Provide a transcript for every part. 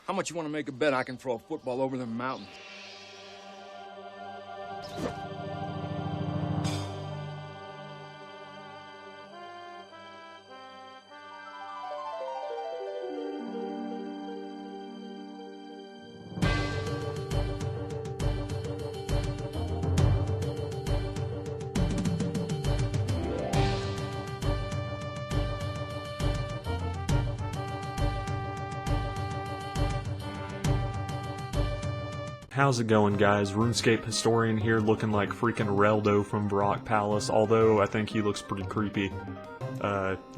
How much you want to make a bet I can throw a football over the mountain? How's it going, guys? Runescape Historian here, looking like freaking Reldo from Varrock Palace, although I think he looks pretty creepy.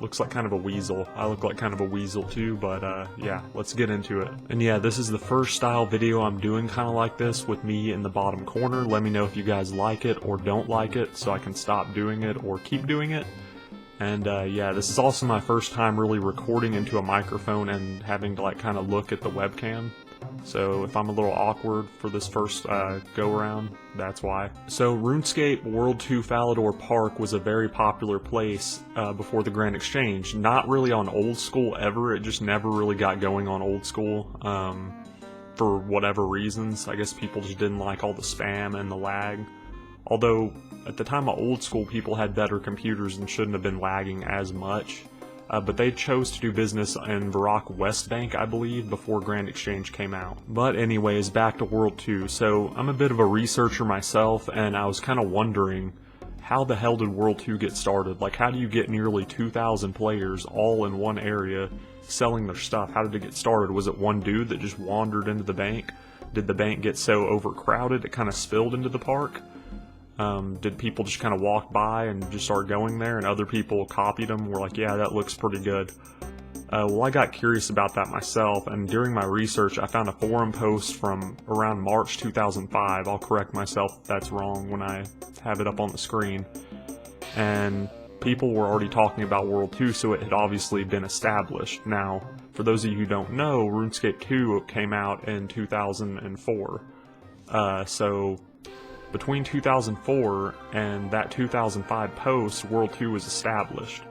Looks like kind of a weasel. I look like kind of a weasel too, but yeah, let's get into it. And yeah, this is the first style video I'm doing kind of like this, with me in the bottom corner. Let me know if you guys like it or don't like it, so I can stop doing it or keep doing it. And yeah, this is also my first time really recording into a microphone and having to like kind of look at the webcam. So if I'm a little awkward for this first go-around, that's why. So RuneScape World 2 Falador Park was a very popular place before the Grand Exchange. Not really on old school ever, it just never really got going on old school for whatever reasons. I guess people just didn't like all the spam and the lag. Although at the time of old school, people had better computers and shouldn't have been lagging as much. But they chose to do business in Varrock West Bank, I believe, before Grand Exchange came out. But anyways, back to World 2. So I'm a bit of a researcher myself, and I was kind of wondering, how the hell did World 2 get started? Like, how do you get nearly 2,000 players all in one area selling their stuff? How did it get started? Was it one dude that just wandered into the bank? Did the bank get so overcrowded it kind of spilled into the park? Did people just kind of walk by and just start going there, and other people copied them, were like, yeah, that looks pretty good. Well, I got curious about that myself, and during my research I found a forum post from around March 2005. I'll correct myself if that's wrong when I have it up on the screen. And people were already talking about World 2, so it had obviously been established. Now, for those of you who don't know, RuneScape 2 came out in 2004. So between 2004 and that 2005 post, World 2 was established.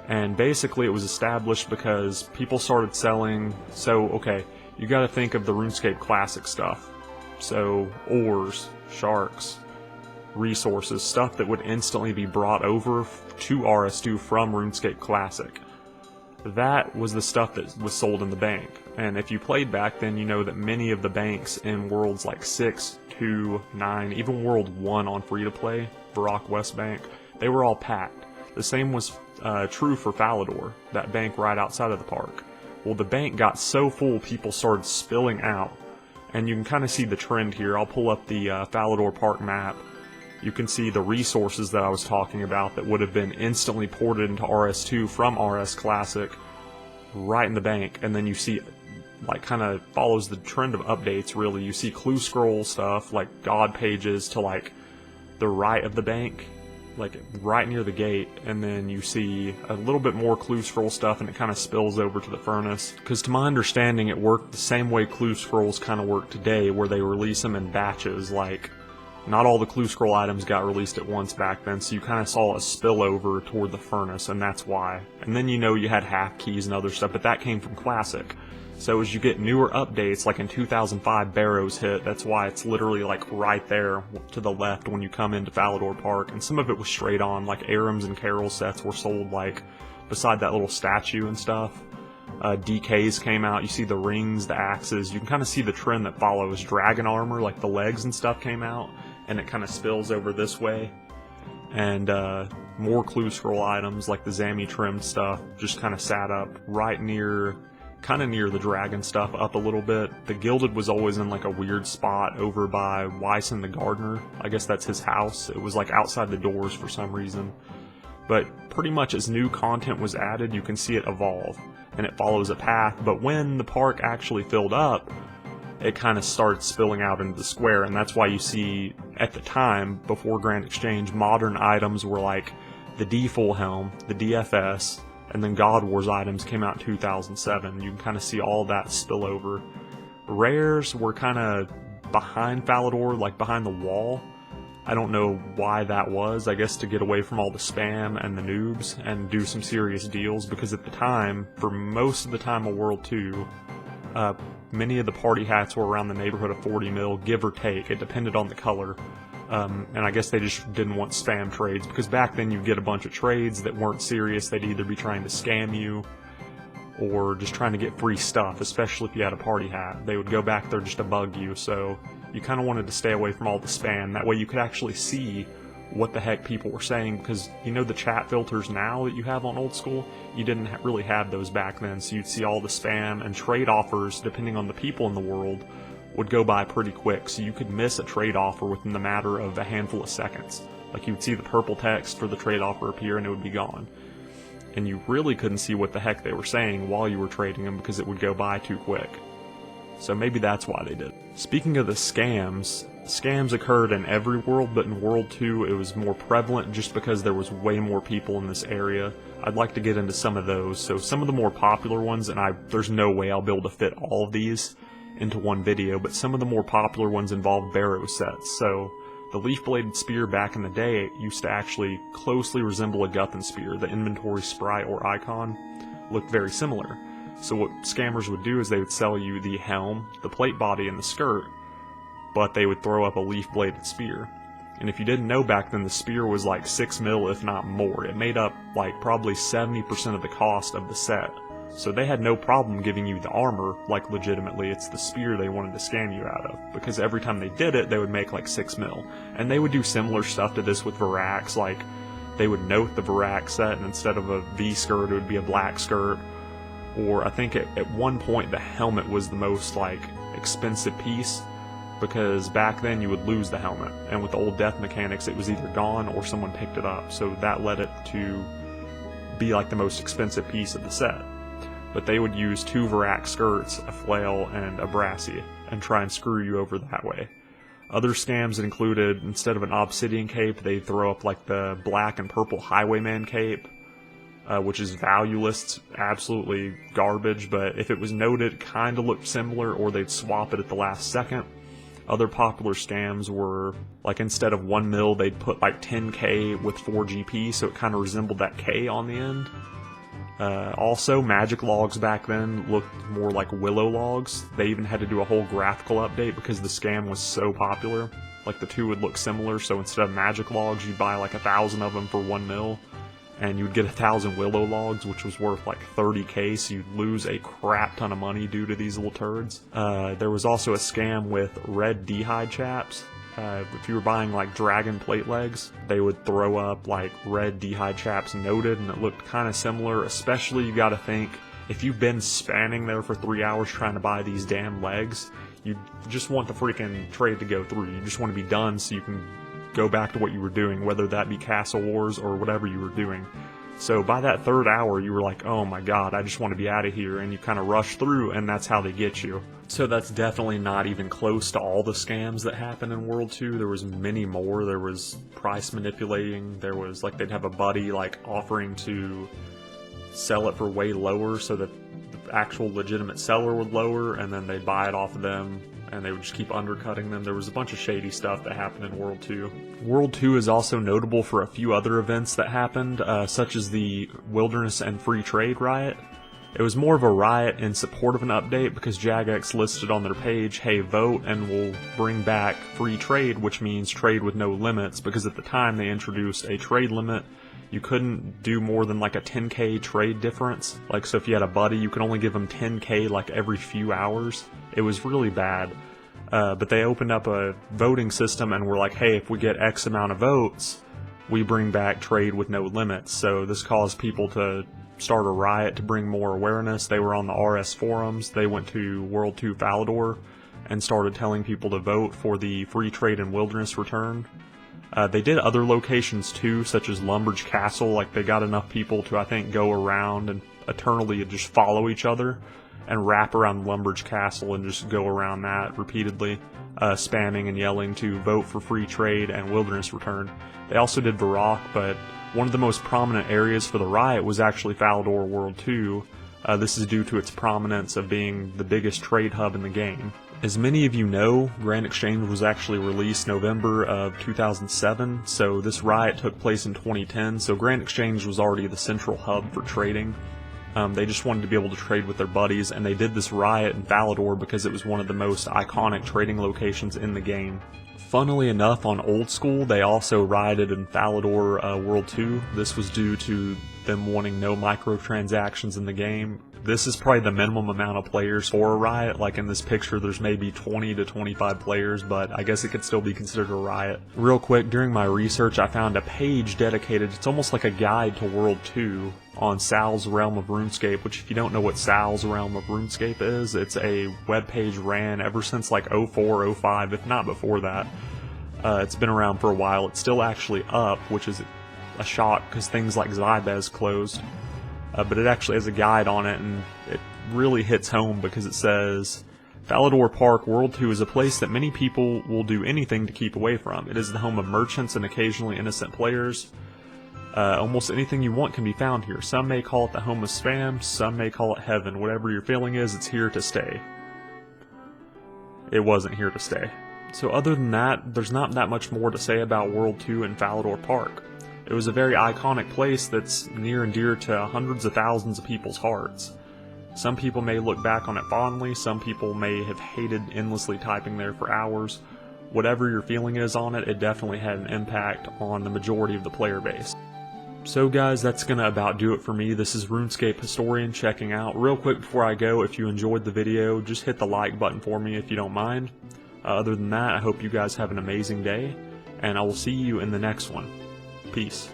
And basically it was established because people started selling, so okay, you gotta think of the RuneScape Classic stuff. So ores, sharks, resources, stuff that would instantly be brought over to RS2 from RuneScape Classic. That was the stuff that was sold in the bank. And if you played back then, you know that many of the banks in worlds like 6, 2, 9, even World 1 on free-to-play, Varrock West Bank, they were all packed. The same was true for Falador, that bank right outside of the park. Well, the bank got so full, people started spilling out. And you can kind of see the trend here. I'll pull up the Falador Park map. You can see the resources that I was talking about that would have been instantly ported into RS2 from RS Classic right in the bank. And then you see, like, kind of follows the trend of updates, really. You see clue scroll stuff, like god pages to, like, the right of the bank, like, right near the gate. And then you see a little bit more clue scroll stuff, and it kind of spills over to the furnace. Because to my understanding, it worked the same way clue scrolls kind of work today, where they release them in batches, like, not all the clue scroll items got released at once back then, so you kind of saw a spillover toward the furnace, and that's why. And then, you know, you had half keys and other stuff, but that came from Classic. So as you get newer updates, like in 2005 Barrows hit, that's why it's literally like right there to the left when you come into Falador Park, and some of it was straight on, like Aram's and Carol sets were sold like beside that little statue and stuff. DKs came out, you see the rings, the axes, you can kind of see the trend that follows. Dragon armor, like the legs and stuff came out, and it kind of spills over this way. And more clue scroll items, like the Zami trimmed stuff, just kind of sat up right near, kind of near the dragon stuff, up a little bit. The Gilded was always in like a weird spot over by Wyson the Gardener. I guess that's his house. It was like outside the doors for some reason. But pretty much as new content was added, you can see it evolve, and it follows a path. But when the park actually filled up, it kind of started spilling out into the square, and that's why you see, at the time, before Grand Exchange, modern items were like the D Full Helm, the DFS, and then God Wars items came out in 2007. You can kind of see all that spillover. Rares were kind of behind Falador, like behind the wall. I don't know why that was. I guess to get away from all the spam and the noobs and do some serious deals, because at the time, for most of the time of World 2, many of the party hats were around the neighborhood of 40 mil, give or take. It depended on the color. And I guess they just didn't want spam trades, because back then you'd get a bunch of trades that weren't serious. They'd either be trying to scam you or just trying to get free stuff, especially if you had a party hat. They would go back there just to bug you, so you kind of wanted to stay away from all the spam. That way you could actually see what the heck people were saying, because you know the chat filters now that you have on Old School, you didn't really have those back then, so you'd see all the spam, and trade offers, depending on the people in the world, would go by pretty quick, so you could miss a trade offer within the matter of a handful of seconds. Like, you would see the purple text for the trade offer appear and it would be gone. And you really couldn't see what the heck they were saying while you were trading them, because it would go by too quick. So maybe that's why they did. Speaking of the scams, scams occurred in every world, but in World 2 it was more prevalent just because there was way more people in this area. I'd like to get into some of those. So some of the more popular ones, and there's no way I'll be able to fit all of these into one video, but some of the more popular ones involve barrow sets. So the leaf-bladed spear back in the day used to actually closely resemble a Guthan spear. The inventory sprite or icon looked very similar. So what scammers would do is they would sell you the helm, the plate body, and the skirt, but they would throw up a leaf-bladed spear. And if you didn't know back then, the spear was like 6 mil, if not more. It made up like probably 70% of the cost of the set. So they had no problem giving you the armor, like legitimately. It's the spear they wanted to scam you out of, because every time they did it, they would make like 6 mil. And they would do similar stuff to this with Varaks, like they would note the Varak set, and instead of a V skirt, it would be a black skirt. Or I think at one point the helmet was the most like expensive piece, because back then you would lose the helmet, and with the old death mechanics it was either gone or someone picked it up, so that led it to be like the most expensive piece of the set. But they would use 2 Varak skirts, a flail, and a brassy, and try and screw you over that way. Other scams included, instead of an obsidian cape, they'd throw up like the black and purple highwayman cape, which is valueless, absolutely garbage, but if it was noted, it kind of looked similar, or they'd swap it at the last second. Other popular scams were, like, instead of 1 mil, they'd put like 10k with 4 GP, so it kind of resembled that K on the end. Also, magic logs back then looked more like willow logs. They even had to do a whole graphical update because the scam was so popular. Like, the two would look similar, so instead of magic logs, you'd buy like 1,000 of them for 1 mil, and you'd get 1,000 willow logs, which was worth like 30k, so you'd lose a crap ton of money due to these little turds. There was also a scam with red d'hide chaps. If you were buying like dragon plate legs, they would throw up like red d'hide chaps noted, and it looked kind of similar. Especially, you gotta think, if you've been spanning there for 3 hours trying to buy these damn legs, you just want the freaking trade to go through. You just want to be done so you can go back to what you were doing, whether that be Castle Wars or whatever you were doing. So by that 3rd hour, you were like, oh my god, I just want to be out of here, and you kind of rush through, and that's how they get you. So that's definitely not even close to all the scams that happened in World 2. There was many more. There was price manipulating. There was, like, they'd have a buddy, like, offering to sell it for way lower so that the actual legitimate seller would lower, and then they'd buy it off of them, and they would just keep undercutting them. There was a bunch of shady stuff that happened in World 2. World 2 is also notable for a few other events that happened, such as the Wilderness and Free Trade riot. It was more of a riot in support of an update because Jagex listed on their page, hey, vote and we'll bring back free trade, which means trade with no limits, because at the time they introduced a trade limit. You couldn't do more than like a 10k trade difference. Like, so if you had a buddy, you could only give them 10k like every few hours. It was really bad. But they opened up a voting system and were like, hey, if we get X amount of votes, we bring back trade with no limits. So this caused people to start a riot to bring more awareness. They were on the RS forums. They went to World 2 Falador and started telling people to vote for the free trade and wilderness return. They did other locations too, such as Lumbridge Castle. Like, they got enough people to, I think, go around and eternally just follow each other and wrap around Lumbridge Castle and just go around that repeatedly, spamming and yelling to vote for free trade and wilderness return. They also did Varrock, but one of the most prominent areas for the riot was actually Falador World 2. This is due to its prominence of being the biggest trade hub in the game. As many of you know, Grand Exchange was actually released November of 2007, so this riot took place in 2010, so Grand Exchange was already the central hub for trading. They just wanted to be able to trade with their buddies, and they did this riot in Falador because it was one of the most iconic trading locations in the game. Funnily enough, on Old School, they also rioted in Falador World 2. This was due to them wanting no microtransactions in the game. This is probably the minimum amount of players for a riot. Like in this picture, there's maybe 20 to 25 players, but I guess it could still be considered a riot. Real quick, during my research, I found a page dedicated, it's almost like a guide to World 2 on Sal's Realm of RuneScape, which if you don't know what Sal's Realm of RuneScape is, it's a web page ran ever since like 04, 05, if not before that. It's been around for a while. It's still actually up, which is a shock because things like Zybez closed. But it actually has a guide on it, and it really hits home because it says, Falador Park World 2 is a place that many people will do anything to keep away from. It is the home of merchants and occasionally innocent players. Almost anything you want can be found here. Some may call it the home of spam, some may call it heaven. Whatever your feeling is, it's here to stay. It wasn't here to stay. So other than that, there's not that much more to say about World 2 and Falador Park. It was a very iconic place that's near and dear to hundreds of thousands of people's hearts. Some people may look back on it fondly, some people may have hated endlessly typing there for hours. Whatever your feeling is on it, it definitely had an impact on the majority of the player base. So guys, that's gonna about do it for me. This is RuneScape Historian checking out. Real quick before I go, if you enjoyed the video, just hit the like button for me if you don't mind. Other than that, I hope you guys have an amazing day, and I will see you in the next one. Peace.